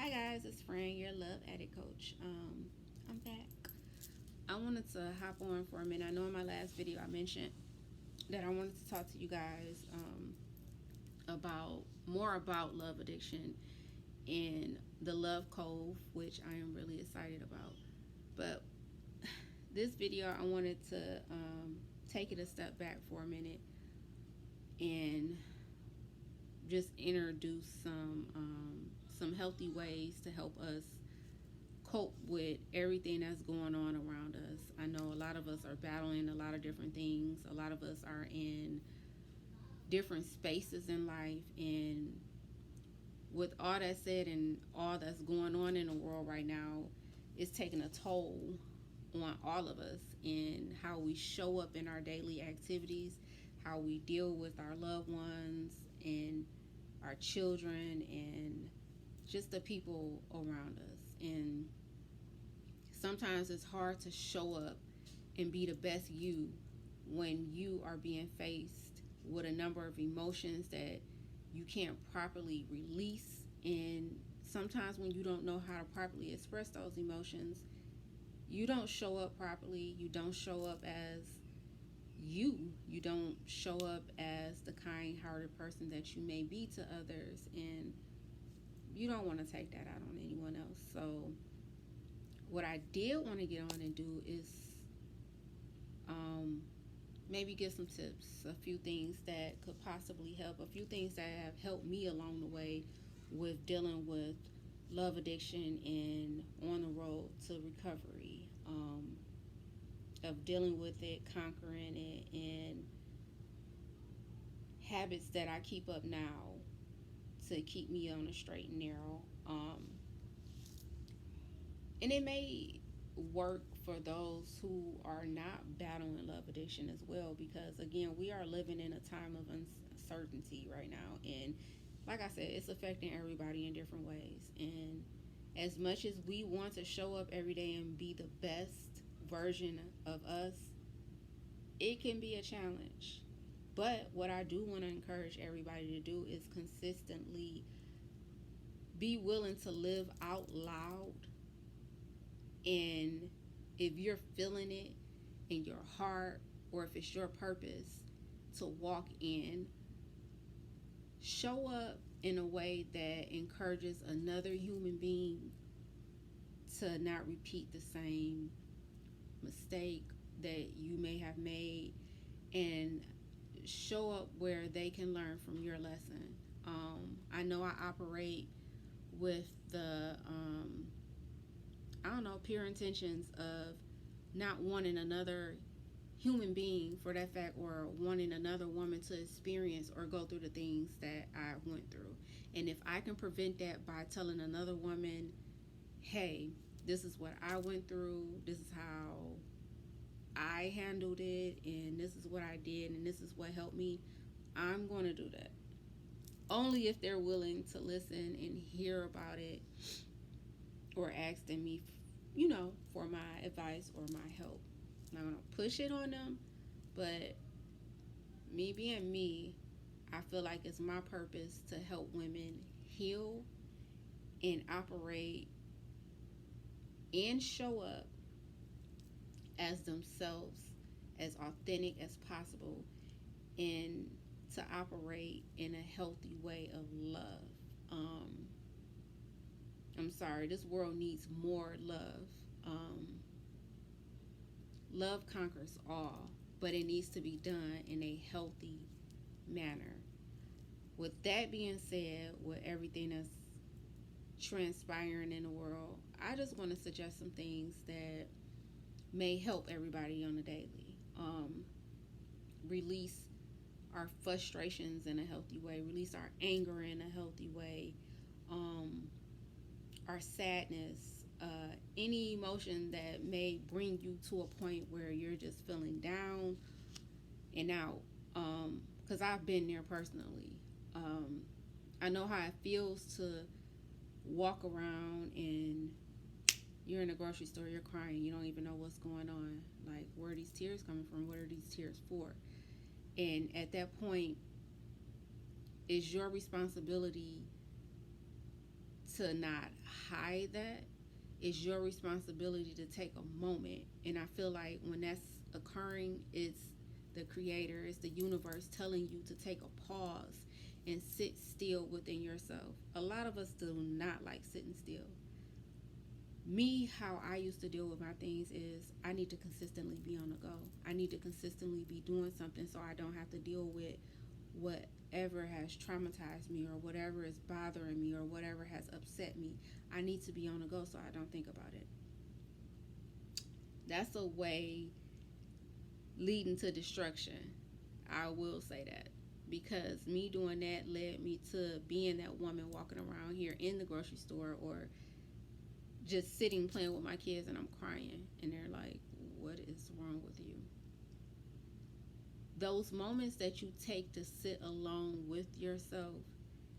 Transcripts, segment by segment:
Hi guys, it's Fran, your love addict coach. I'm back. I wanted to hop on for a minute. I know in my last video I mentioned that I wanted to talk to you guys about more about love addiction and the love cove, which I am really excited about. But this video, I wanted to take it a step back for a minute and just introduce some healthy ways to help us cope with everything that's going on around us. I know a lot of us are battling a lot of different things. A lot of us are in different spaces in life, and with all that said and all that's going on in the world right now, it's taking a toll on all of us in how we show up in our daily activities, how we deal with our loved ones and our children and just the people around us. And sometimes it's hard to show up and be the best you when you are being faced with a number of emotions that you can't properly release. And sometimes when you don't know how to properly express those emotions, you don't show up properly. You don't show up as you don't show up as the kind-hearted person that you may be to others, and you don't want to take that out on anyone else. So what I did want to get on and do is um, maybe give some tips, a few things that could possibly help, a few things that have helped me along the way with dealing with love addiction and on the road to recovery, of dealing with it, conquering it, and habits that I keep up now to keep me on a straight and narrow. And it may work for those who are not battling love addiction as well, because again, we are living in a time of uncertainty right now, and like I said, it's affecting everybody in different ways. And as much as we want to show up every day and be the best version of us, it can be a challenge. But what I do want to encourage everybody to do is consistently be willing to live out loud. And if you're feeling it in your heart, or if it's your purpose to walk in, show up in a way that encourages another human being to not repeat the same mistake that you may have made, and show up where they can learn from your lesson. I know I operate with the I don't know, pure intentions of not wanting another human being, for that fact, or wanting another woman to experience or go through the things that I went through. And if I can prevent that by telling another woman, hey, this is what I went through, this is how I handled it, and this is what I did, and this is what helped me, I'm going to do that. Only if they're willing to listen and hear about it, or asking me, for my advice or my help. I'm not going to push it on them, but me being me, I feel like it's my purpose to help women heal and operate and show up as themselves, as authentic as possible, and to operate in a healthy way of love. Um, I'm sorry, this world needs more love. Um, Love conquers all, but it needs to be done in a healthy manner. With that being said, with everything that's transpiring in the world, I just want to suggest some things that may help everybody on the daily. Release our frustrations in a healthy way, release our anger in a healthy way, um, our sadness, any emotion that may bring you to a point where you're just feeling down and out. Because I've been there personally. Um, I know how it feels to walk around and you're in a grocery store, you're crying, you don't even know what's going on. Like, where are these tears coming from? What are these tears for? And at that point, it's your responsibility to not hide that. It's your responsibility to take a moment. And I feel like when that's occurring, it's the creator, it's the universe telling you to take a pause and sit still within yourself. A lot of us do not like sitting still. Me, how I used to deal with my things is I need to consistently be on the go. I need to consistently be doing something so I don't have to deal with whatever has traumatized me or whatever is bothering me or whatever has upset me. I need to be on the go so I don't think about it. That's a way leading to destruction. I will say that. Because me doing that led me to being that woman walking around here in the grocery store or just sitting playing with my kids and I'm crying and they're like, what is wrong with you? Those moments that you take to sit alone with yourself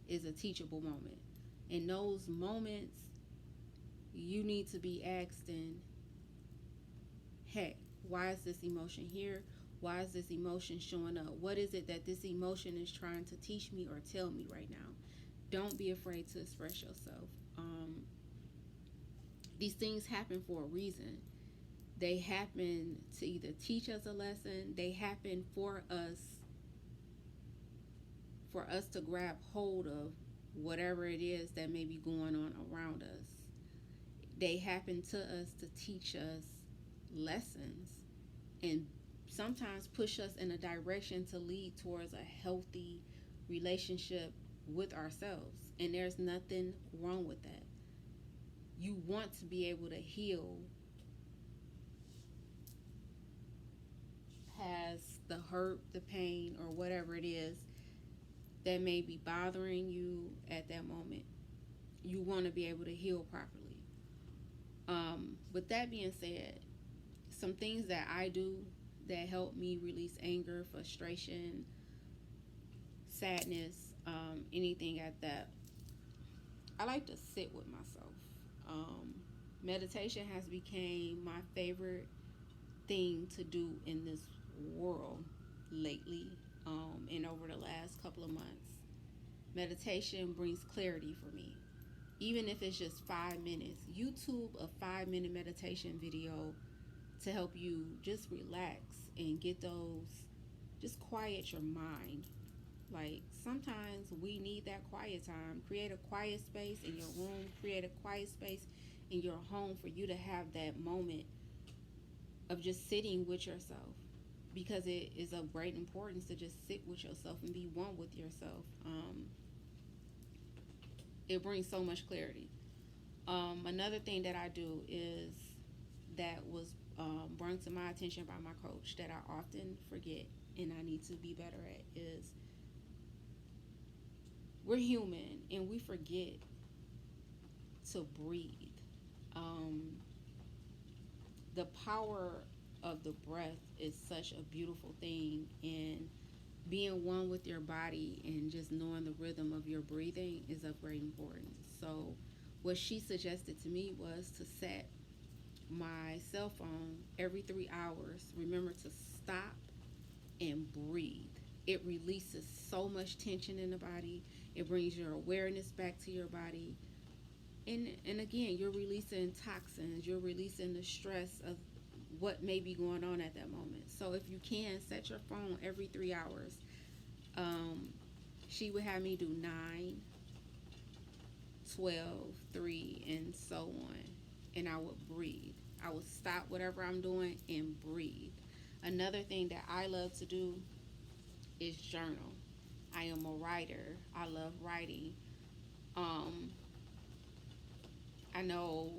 is a teachable moment. In those moments, you need to be asked, hey, why is this emotion here? Why is this emotion showing up? What is it that this emotion is trying to teach me or tell me right now? Don't be afraid to express yourself. These things happen for a reason. They happen to either teach us a lesson, they happen for us to grab hold of whatever it is that may be going on around us. They happen to us to teach us lessons and sometimes push us in a direction to lead towards a healthy relationship with ourselves. And there's nothing wrong with that. You want to be able to heal past the hurt, the pain, or whatever it is that may be bothering you at that moment. You want to be able to heal properly. With that being said, some things that I do that help me release anger, frustration, sadness, anything at that, I like to sit with myself. Meditation has become my favorite thing to do in this world lately, and over the last couple of months. Meditation brings clarity for me. Even if it's just 5 minutes, YouTube a 5-minute meditation video to help you just relax and get those, just quiet your mind. Like sometimes we need that quiet time. Create a quiet space in your room, create a quiet space in your home for you to have that moment of just sitting with yourself, because it is of great importance to just sit with yourself and be one with yourself. It brings so much clarity. Another thing that I do is that was brought to my attention by my coach that I often forget and I need to be better at is we're human and we forget to breathe. The power of the breath is such a beautiful thing, and being one with your body and just knowing the rhythm of your breathing is of great importance. So what she suggested to me was to set my cell phone every 3 hours. Remember to stop and breathe. It releases so much tension in the body. It brings your awareness back to your body. And again, you're releasing toxins. You're releasing the stress of what may be going on at that moment. So if you can, set your phone every 3 hours. She would have me do 9, 12, 3, and so on. And I would breathe. I would stop whatever I'm doing and breathe. Another thing that I love to do is journal. I am a writer. I love writing. I know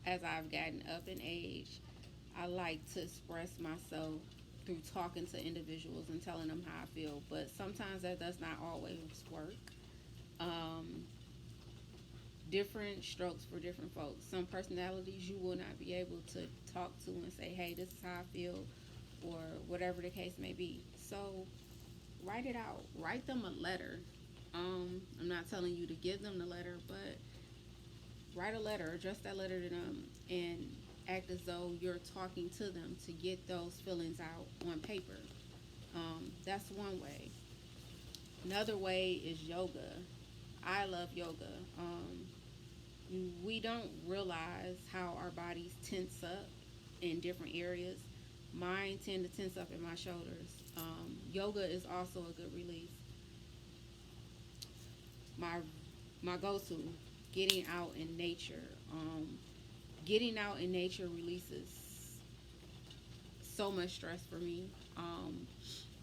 as I've gotten up in age, I like to express myself through talking to individuals and telling them how I feel, but sometimes that does not always work. Um, Different strokes for different folks. Some personalities you will not be able to talk to and say, hey, this is how I feel, or whatever the case may be. So write it out. Write them a letter. I'm not telling you to give them the letter, but write a letter, address that letter to them, and act as though you're talking to them to get those feelings out on paper. That's one way. Another way is yoga. I love yoga. We don't realize how our bodies tense up in different areas. Mine tend to tense up in my shoulders. Yoga is also a good release. My my go-to, getting out in nature. Getting out in nature releases so much stress for me.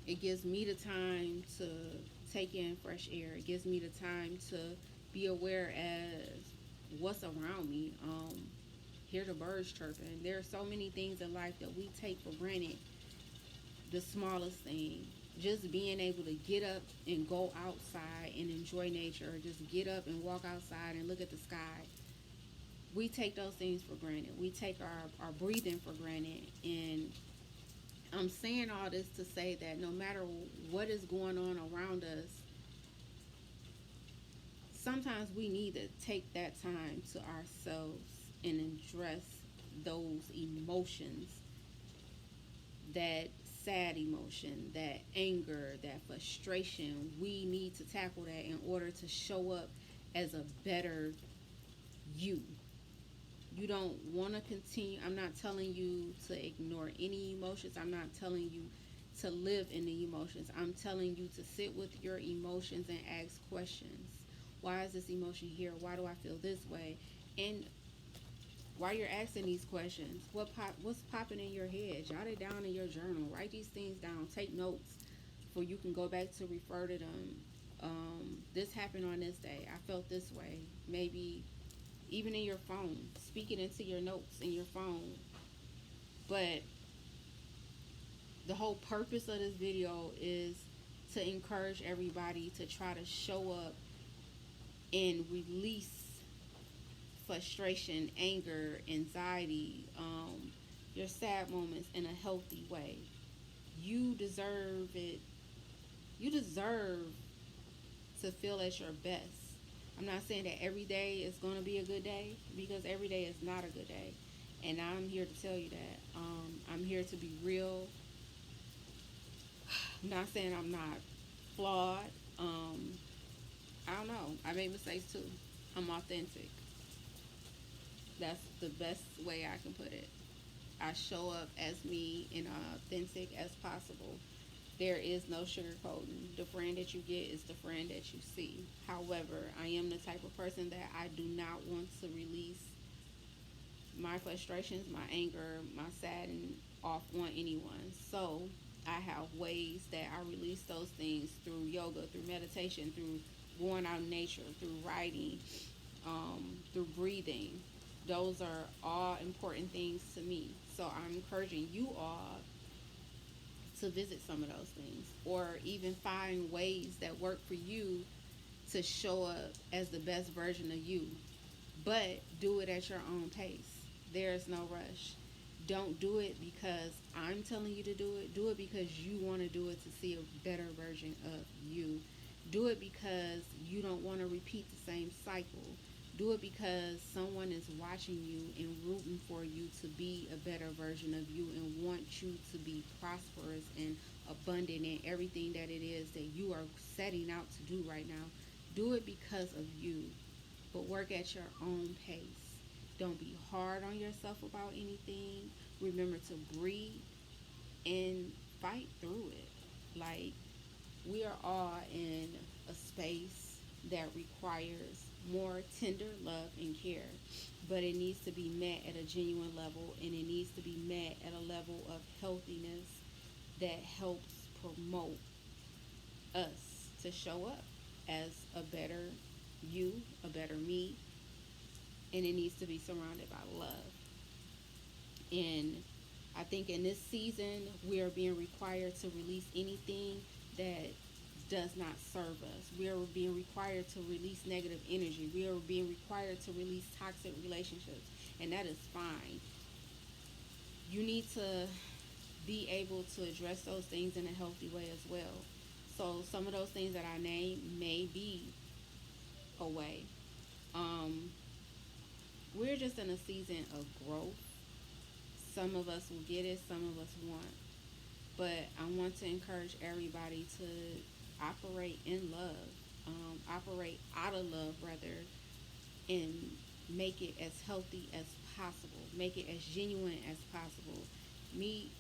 It gives me the time to take in fresh air. It gives me the time to be aware as what's around me. Hear the birds chirping. There are so many things in life that we take for granted. The smallest thing, just being able to get up and go outside and enjoy nature, or just get up and walk outside and look at the sky. We take those things for granted. We take our breathing for granted. And I'm saying all this to say that no matter what is going on around us, sometimes we need to take that time to ourselves and address those emotions, that sad emotion, that anger, that frustration. We need to tackle that in order to show up as a better you. You don't want to continue. I'm not telling you to ignore any emotions. I'm not telling you to live in the emotions. I'm telling you to sit with your emotions and ask questions. Why is this emotion here? Why do I feel this way? And while you're asking these questions, what's popping in your head? Jot it down in your journal. Write these things down. Take notes for you can go back to refer to them. This happened on this day. I felt this way. Maybe even in your phone, speak it into your notes in your phone. But the whole purpose of this video is to encourage everybody to try to show up and release frustration, anger, anxiety, your sad moments in a healthy way. You deserve it. You deserve to feel at your best. I'm not saying that every day is going to be a good day, because every day is not a good day. And I'm here to tell you that. I'm here to be real. I'm not saying I'm not flawed. I don't know. I make mistakes too. I'm authentic. That's the best way I can put it. I show up as me and authentic as possible. There is no sugarcoating. The friend that you get is the friend that you see. However, I am the type of person that I do not want to release my frustrations, my anger, my sadness off on anyone. So I have ways that I release those things through yoga, through meditation, through going out in nature, through writing, through breathing. Those are all important things to me. So I'm encouraging you all to visit some of those things, or even find ways that work for you to show up as the best version of you. But do it at your own pace. There's no rush. Don't do it because I'm telling you to do it. Do it because you want to do it to see a better version of you. Do it because you don't want to repeat the same cycle. Do it because someone is watching you and rooting for you to be a better version of you and want you to be prosperous and abundant in everything that it is that you are setting out to do right now. Do it because of you, but work at your own pace. Don't be hard on yourself about anything. Remember to breathe and fight through it. Like, we are all in a space that requires more tender love and care, but it needs to be met at a genuine level, and it needs to be met at a level of healthiness that helps promote us to show up as a better you, a better me, and it needs to be surrounded by love. And I think in this season, we are being required to release anything that does not serve us. We are being required to release negative energy. We are being required to release toxic relationships, and that is fine. You need to be able to address those things in a healthy way as well. So some of those things that I named may be a way. Um, we're just in a season of growth. Some of us will get it, some of us won't. But I want to encourage everybody to operate in love, operate out of love rather, and make it as healthy as possible, make it as genuine as possible. Meet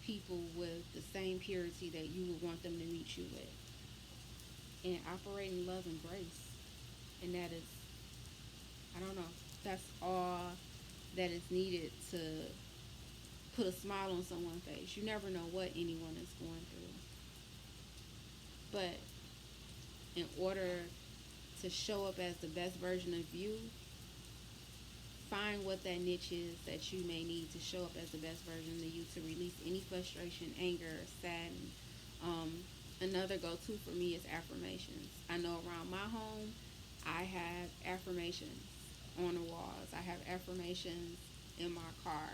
people with the same purity that you would want them to meet you with, and operate in love and grace. And that is, I don't know, that's all that is needed to put a smile on someone's face. You never know what anyone is going through. But in order to show up as the best version of you, find what that niche is that you may need to show up as the best version of you, to release any frustration, anger, sadness. Another go-to for me is affirmations. I know around my home, I have affirmations on the walls. I have affirmations in my car.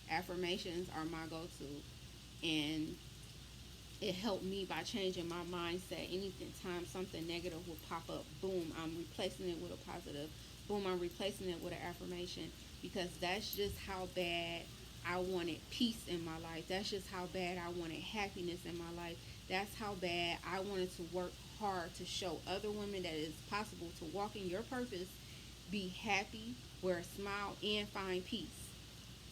Affirmations are my go-to, and it helped me by changing my mindset. Anything time something negative will pop up, boom, I'm replacing it with a positive. Boom, I'm replacing it with an affirmation, because that's just how bad I wanted peace in my life. That's just how bad I wanted happiness in my life. That's how bad I wanted to work hard to show other women that it's possible to walk in your purpose, be happy, wear a smile, and find peace.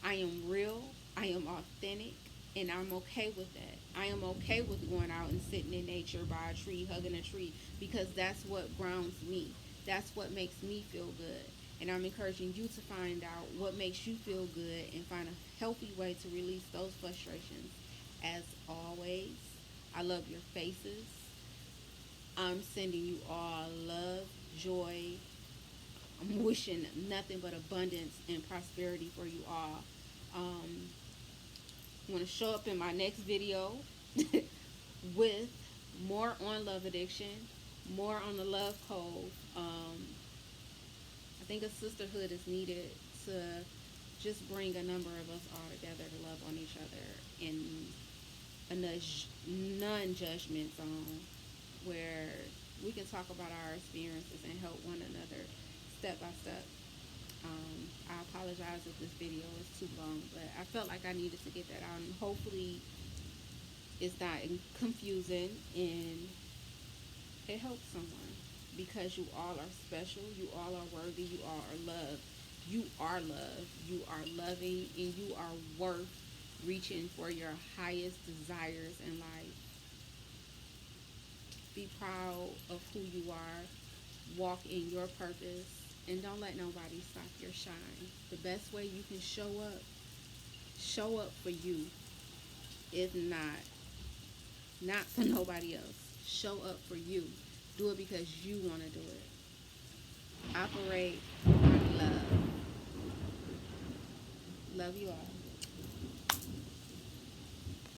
I am real, I am authentic, and I'm okay with that. I am okay with going out and sitting in nature by a tree, hugging a tree, because that's what grounds me. That's what makes me feel good. And I'm encouraging you to find out what makes you feel good and find a healthy way to release those frustrations. As always, I love your faces. I'm sending you all love, joy. I'm wishing nothing but abundance and prosperity for you all. I'm going to show up in my next video with more on love addiction, more on the love code. I think a sisterhood is needed to just bring a number of us all together to love on each other in a non-judgment zone where we can talk about our experiences and help one another step by step. I apologize if this video is too long, but I felt like I needed to get that out, and hopefully it's not confusing and it helps someone, because you all are special, you all are worthy, you all are loved. You are loved, you are loving, and you are worth reaching for your highest desires in life. Be proud of who you are, walk in your purpose, and don't let nobody stop your shine. The best way you can show up for you. If not for nobody else. Show up for you. Do it because you want to do it. Operate on love. Love you all.